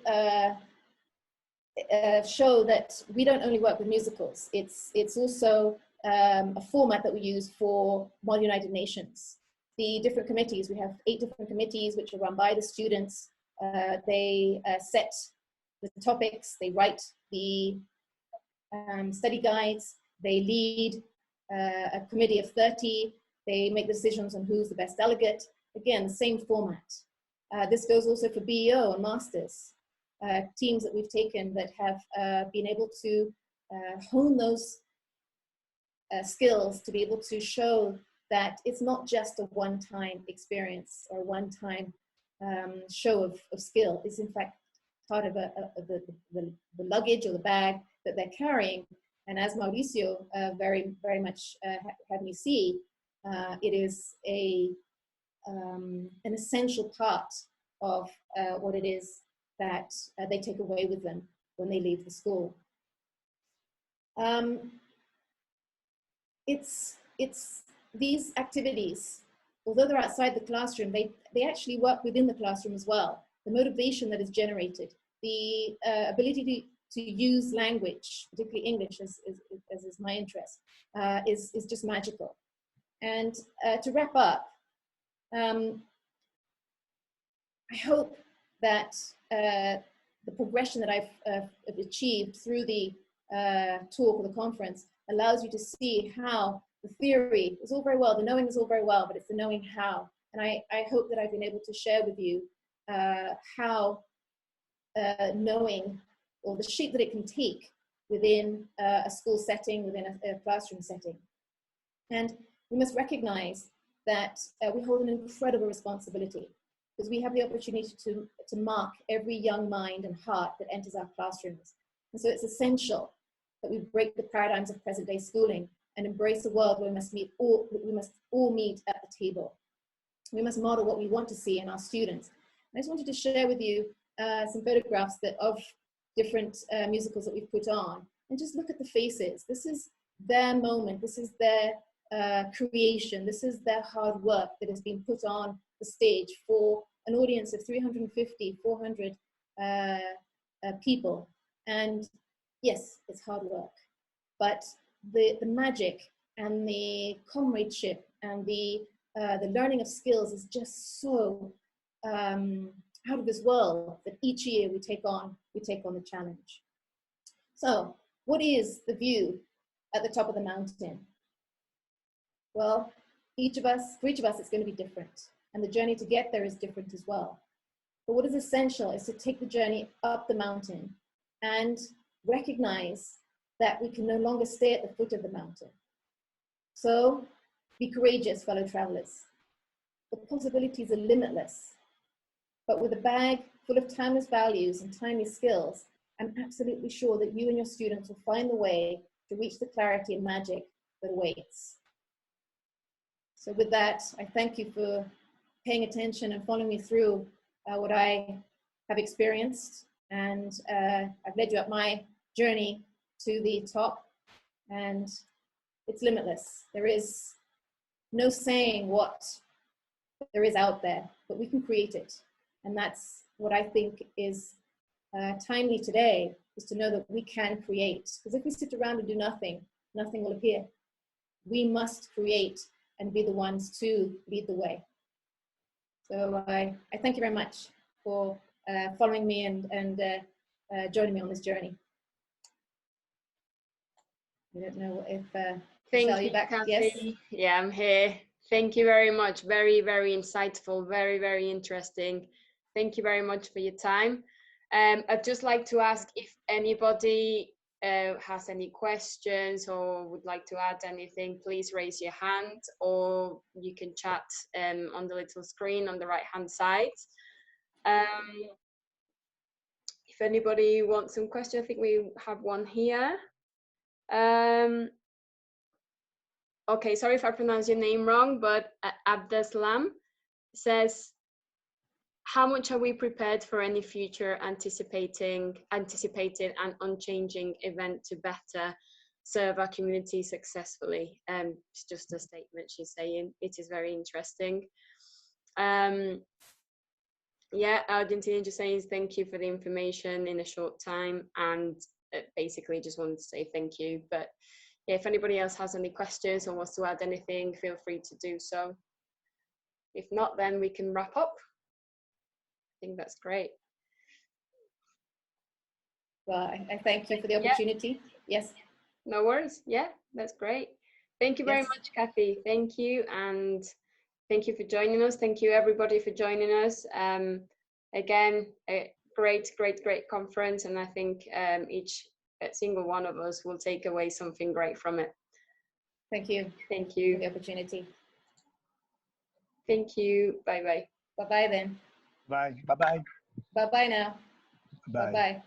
show that we don't only work with musicals. It's also a format that we use for Model United Nations. The different committees, we have 8 different committees which are run by the students. They set the topics, they write the study guides, they lead a committee of 30, they make decisions on who's the best delegate. Again, the same format. This goes also for BEO and Masters. Teams that we've taken that have been able to hone those skills to be able to show that it's not just a one-time experience or one-time show of skill. It's in fact part of the luggage or the bag that they're carrying. And as Mauricio very much had me see, it is an essential part of what it is that they take away with them when they leave the school. It's these activities, although they're outside the classroom, they actually work within the classroom as well. The motivation that is generated, the ability to use language, particularly English, as is my interest, is just magical. And to wrap up, I hope that the progression that I've achieved through the talk or the conference allows you to see how the theory is all very well, the knowing is all very well, but it's the knowing how. And I hope that I've been able to share with you how knowing, or the shape that it can take within a school setting, within a classroom setting. And we must recognize that we hold an incredible responsibility, because we have the opportunity to mark every young mind and heart that enters our classrooms. And so it's essential that we break the paradigms of present day schooling and embrace a world where we must all meet at the table. We must model what we want to see in our students. I just wanted to share with you some photographs of different musicals that we've put on, and just look at the faces. This is their moment. This is their creation. This is their hard work that has been put on the stage for an audience of 350, 400 people. And yes, it's hard work, but the magic and the comradeship and the learning of skills is just so out of this world that each year we take on the challenge. So what is the view at the top of the mountain? Well, for each of us, it's going to be different. And the journey to get there is different as well. But what is essential is to take the journey up the mountain and recognize that we can no longer stay at the foot of the mountain. So be courageous, fellow travelers. The possibilities are limitless. But with a bag full of timeless values and timely skills, I'm absolutely sure that you and your students will find the way to reach the clarity and magic that awaits. So with that, I thank you for paying attention and following me through what I have experienced. And I've led you up my journey to the top, and it's limitless. There is no saying what there is out there, but we can create it. And that's what I think is timely today, is to know that we can create. Because if we sit around and do nothing, nothing will appear. We must create and be the ones to lead the way. So I thank you very much for following me and joining me on this journey. I don't know if thank you, back? Cathy. Yes? Yeah, I'm here. Thank you very much. Very, very insightful, very, very interesting. Thank you very much for your time. I'd just like to ask if anybody has any questions or would like to add anything, please raise your hand, or you can chat on the little screen on the right hand side. If anybody wants some questions, I think we have one here. Okay, sorry if I pronounce your name wrong, but Abdeslam says, how much are we prepared for any future anticipated and unchanging event to better serve our community successfully? It's just a statement she's saying. It is very interesting. Yeah, Argentina just saying thank you for the information in a short time, and basically just wanted to say thank you. But yeah, if anybody else has any questions or wants to add anything, feel free to do so. If not, then we can wrap up. I think that's great. Well, I thank you for the opportunity. Yeah. Yes. No worries. Yeah, that's great. Thank you very much, Cathy. Thank you. And thank you for joining us. Thank you, everybody, for joining us. Again, a great conference. And I think each single one of us will take away something great from it. Thank you. Thank you for the opportunity. Thank you. Bye-bye. Bye-bye then. Bye. Bye-bye. Bye-bye now. Bye. Bye-bye.